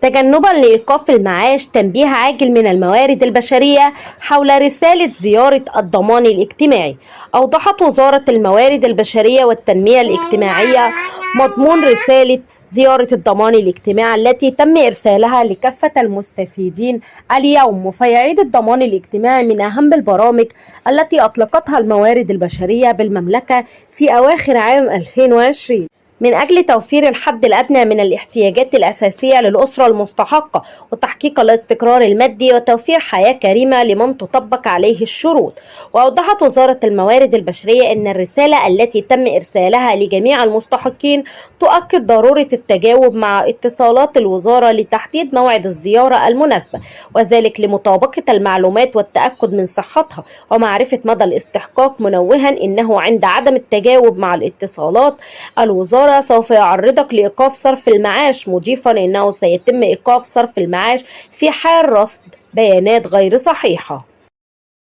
تجنبا لإيقاف المعاش، تنبيه عاجل من الموارد البشرية حول رسالة زيارة الضمان الاجتماعي. أوضحت وزارة الموارد البشرية والتنمية الاجتماعية مضمون رسالة زيارة الضمان الاجتماعي التي تم إرسالها لكافة المستفيدين اليوم. فيعيد الضمان الاجتماعي من أهم البرامج التي أطلقتها الموارد البشرية بالمملكة في أواخر عام 2020 من أجل توفير الحد الأدنى من الاحتياجات الأساسية للأسرة المستحقة وتحقيق الاستقرار المادي وتوفير حياة كريمة لمن تطبق عليه الشروط. وأوضحت وزارة الموارد البشرية أن الرسالة التي تم إرسالها لجميع المستحقين تؤكد ضرورة التجاوب مع اتصالات الوزارة لتحديد موعد الزيارة المناسبة، وذلك لمطابقة المعلومات والتأكد من صحتها ومعرفة مدى الاستحقاق، منوها أنه عند عدم التجاوب مع الاتصالات الوزارة سوف يعرضك لإيقاف صرف المعاش، مضيفا أنه سيتم إيقاف صرف المعاش في حال رصد بيانات غير صحيحة.